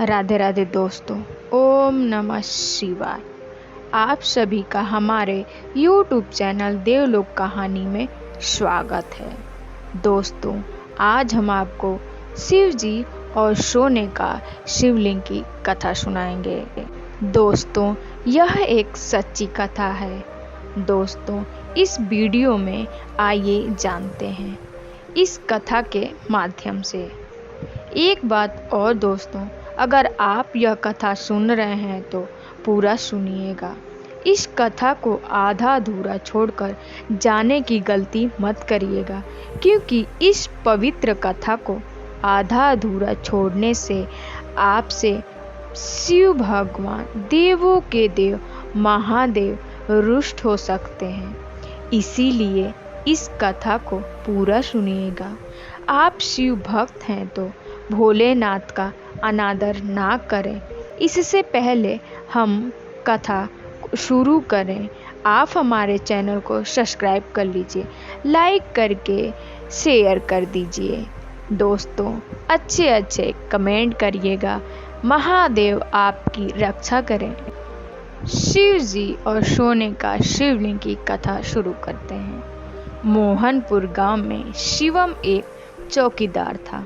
राधे राधे दोस्तों। ओम नमः शिवाय। आप सभी का हमारे YouTube चैनल देवलोक कहानी में स्वागत है। दोस्तों, आज हम आपको शिव जी और सोने का शिवलिंग की कथा सुनाएंगे। दोस्तों, यह एक सच्ची कथा है। दोस्तों, इस वीडियो में आइए जानते हैं इस कथा के माध्यम से। एक बात और दोस्तों, अगर आप यह कथा सुन रहे हैं तो पूरा सुनिएगा। इस कथा को आधा अधूरा छोड़कर जाने की गलती मत करिएगा, क्योंकि इस पवित्र कथा को आधा अधूरा छोड़ने से आपसे शिव भगवान, देवों के देव महादेव रुष्ट हो सकते हैं। इसीलिए इस कथा को पूरा सुनिएगा। आप शिव भक्त हैं तो भोलेनाथ का अनादर ना करें। इससे पहले हम कथा शुरू करें, आप हमारे चैनल को सब्सक्राइब कर लीजिए, लाइक करके शेयर कर दीजिए। दोस्तों, अच्छे कमेंट करिएगा। महादेव आपकी रक्षा करें। शिव जी और सोने का शिवलिंग की कथा शुरू करते हैं। मोहनपुर गांव में शिवम एक चौकीदार था।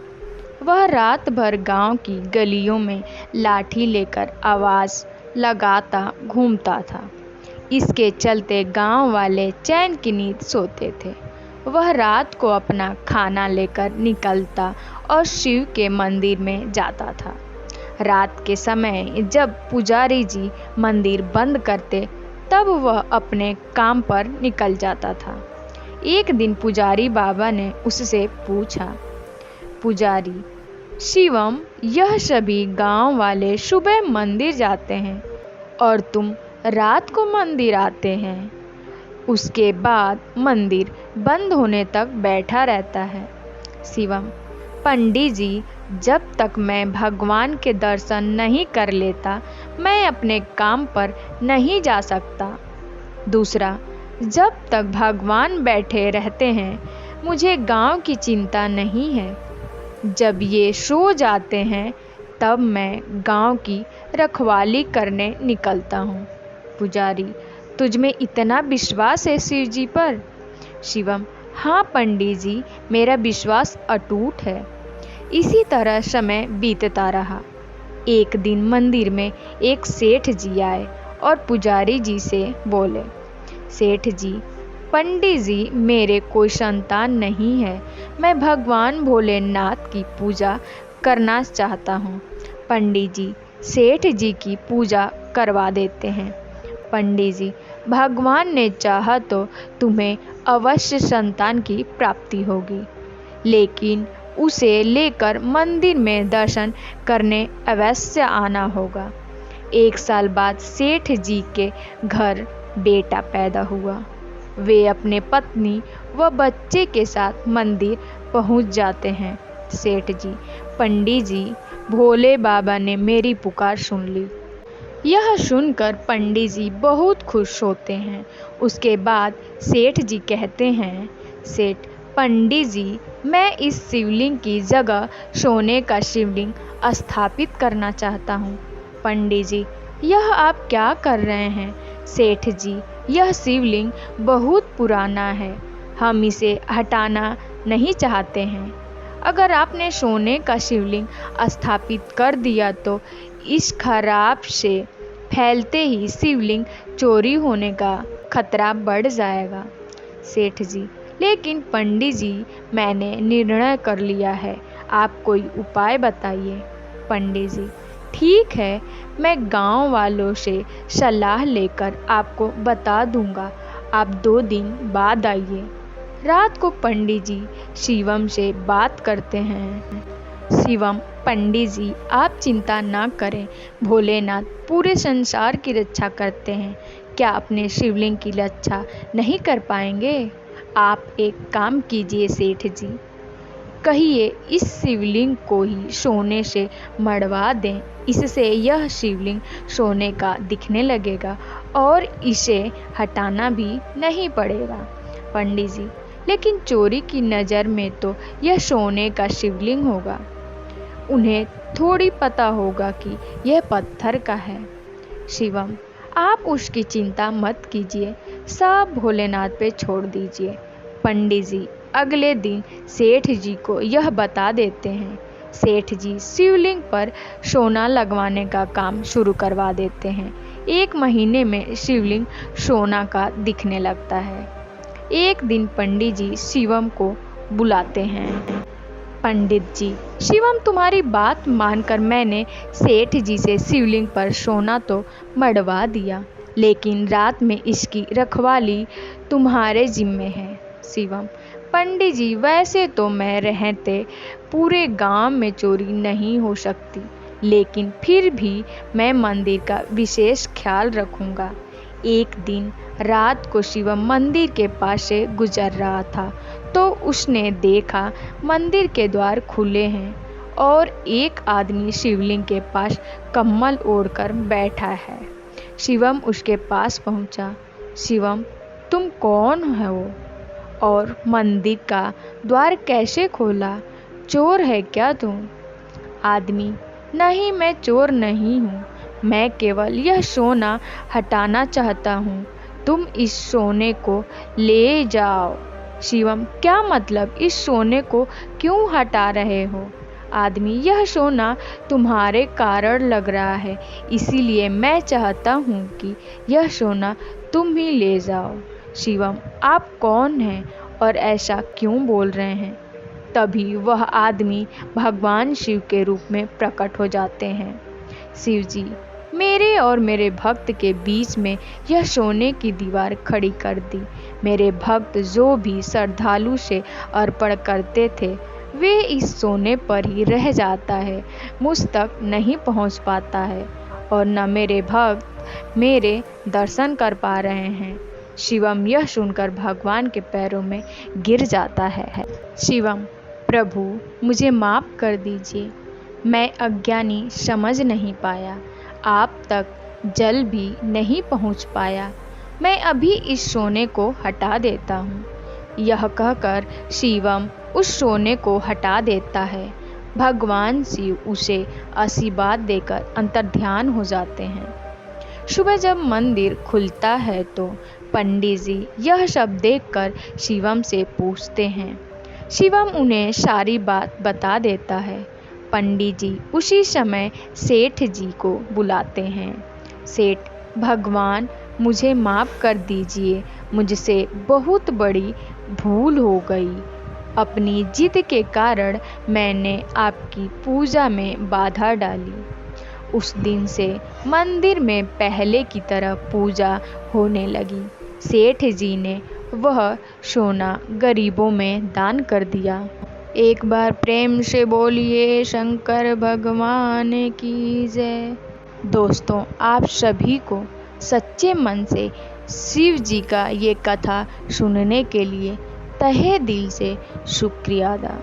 वह रात भर गांव की गलियों में लाठी लेकर आवाज लगाता घूमता था। इसके चलते गांव वाले चैन की नींद सोते थे। वह रात को अपना खाना लेकर निकलता और शिव के मंदिर में जाता था। रात के समय जब पुजारी जी मंदिर बंद करते, तब वह अपने काम पर निकल जाता था। एक दिन पुजारी बाबा ने उससे पूछा, पुजारी शिवम, यह सभी गांव वाले सुबह मंदिर जाते हैं और तुम रात को मंदिर आते हैं। उसके बाद मंदिर बंद होने तक बैठा रहता है। शिवम, पंडित जी, जब तक मैं भगवान के दर्शन नहीं कर लेता, मैं अपने काम पर नहीं जा सकता। दूसरा, जब तक भगवान बैठे रहते हैं, मुझे गांव की चिंता नहीं है। जब ये सो जाते हैं, तब मैं गांव की रखवाली करने निकलता हूँ। पुजारी, तुझ में इतना विश्वास है शिव जी पर? शिवम, हाँ पंडित जी, मेरा विश्वास अटूट है। इसी तरह समय बीतता रहा। एक दिन मंदिर में एक सेठ जी आए और पुजारी जी से बोले, सेठ जी, पंडित जी, मेरे कोई संतान नहीं है। मैं भगवान भोलेनाथ की पूजा करना चाहता हूँ। पंडित जी सेठ जी की पूजा करवा देते हैं। पंडित जी, भगवान ने चाहा तो तुम्हें अवश्य संतान की प्राप्ति होगी, लेकिन उसे लेकर मंदिर में दर्शन करने अवश्य आना होगा। 1 साल बाद सेठ जी के घर बेटा पैदा हुआ। वे अपने पत्नी व बच्चे के साथ मंदिर पहुंच जाते हैं। सेठ जी, पंडित जी, भोले बाबा ने मेरी पुकार सुन ली। यह सुनकर पंडित जी बहुत खुश होते हैं। उसके बाद सेठ जी कहते हैं, सेठ पंडित जी, मैं इस शिवलिंग की जगह सोने का शिवलिंग स्थापित करना चाहता हूँ। पंडित जी, यह आप क्या कर रहे हैं? सेठ जी, यह शिवलिंग बहुत पुराना है, हम इसे हटाना नहीं चाहते हैं। अगर आपने सोने का शिवलिंग स्थापित कर दिया तो इस खराब से फैलते ही शिवलिंग चोरी होने का खतरा बढ़ जाएगा। सेठ जी, लेकिन पंडित जी, मैंने निर्णय कर लिया है, आप कोई उपाय बताइए। पंडित जी, ठीक है, मैं गांव वालों से सलाह लेकर आपको बता दूंगा, आप 2 दिन बाद आइए। रात को पंडित जी शिवम से बात करते हैं। शिवम, पंडित जी, आप चिंता ना करें, भोलेनाथ पूरे संसार की रक्षा करते हैं, क्या अपने शिवलिंग की रक्षा नहीं कर पाएंगे? आप एक काम कीजिए सेठ जी, कहिए इस शिवलिंग को ही सोने से मढ़वा दें। इससे यह शिवलिंग सोने का दिखने लगेगा और इसे हटाना भी नहीं पड़ेगा। पंडित जी, लेकिन चोरी की नज़र में तो यह सोने का शिवलिंग होगा, उन्हें थोड़ी पता होगा कि यह पत्थर का है। शिवम, आप उसकी चिंता मत कीजिए, सब भोलेनाथ पे छोड़ दीजिए। पंडित जी अगले दिन सेठ जी को यह बता देते हैं। सेठ जी शिवलिंग पर सोना लगवाने का काम शुरू करवा देते हैं। 1 महीने में शिवलिंग सोना का दिखने लगता है। एक दिन पंडित जी शिवम को बुलाते हैं। पंडित जी, शिवम, तुम्हारी बात मानकर मैंने सेठ जी से शिवलिंग पर सोना तो मढ़वा दिया, लेकिन रात में इसकी रखवाली तुम्हारे जिम्मे है। शिवम, पंडित जी, वैसे तो मैं रहते पूरे गांव में चोरी नहीं हो सकती, लेकिन फिर भी मैं मंदिर का विशेष ख्याल रखूंगा। एक दिन रात को शिवम मंदिर के पास से गुजर रहा था तो उसने देखा मंदिर के द्वार खुले हैं और एक आदमी शिवलिंग के पास कम्बल ओढ़कर बैठा है। शिवम उसके पास पहुंचा। शिवम, तुम कौन हो और मंदिर का द्वार कैसे खोला? चोर है क्या तुम? आदमी, नहीं, मैं चोर नहीं हूँ, मैं केवल यह सोना हटाना चाहता हूँ। तुम इस सोने को ले जाओ। शिवम, क्या मतलब? इस सोने को क्यों हटा रहे हो? आदमी, यह सोना तुम्हारे कारण लग रहा है, इसीलिए मैं चाहता हूँ कि यह सोना तुम ही ले जाओ। शिवम, आप कौन हैं और ऐसा क्यों बोल रहे हैं? तभी वह आदमी भगवान शिव के रूप में प्रकट हो जाते हैं। शिव जी, मेरे और मेरे भक्त के बीच में यह सोने की दीवार खड़ी कर दी। मेरे भक्त जो भी श्रद्धालु से अर्पण करते थे वे इस सोने पर ही रह जाता है, मुझ तक नहीं पहुंच पाता है और न मेरे भक्त मेरे दर्शन कर पा रहे हैं। शिवम यह सुनकर भगवान के पैरों में गिर जाता है। शिवम, प्रभु, मुझे माफ़ कर दीजिए, मैं अज्ञानी समझ नहीं पाया, आप तक जल भी नहीं पहुंच पाया। मैं अभी इस सोने को हटा देता हूँ। यह कहकर शिवम उस सोने को हटा देता है। भगवान शिव उसे आशीर्वाद देकर अंतर्ध्यान हो जाते हैं। सुबह जब मंदिर खुलता है तो पंडित जी यह सब देखकर शिवम से पूछते हैं। शिवम उन्हें सारी बात बता देता है। पंडित जी उसी समय सेठ जी को बुलाते हैं। सेठ, भगवान, मुझे माफ़ कर दीजिए, मुझसे बहुत बड़ी भूल हो गई। अपनी जिद के कारण मैंने आपकी पूजा में बाधा डाली। उस दिन से मंदिर में पहले की तरह पूजा होने लगी। सेठ जी ने वह सोना गरीबों में दान कर दिया। एक बार प्रेम से बोलिए शंकर भगवान की जय। दोस्तों, आप सभी को सच्चे मन से शिव जी का ये कथा सुनने के लिए तहे दिल से शुक्रिया अदा।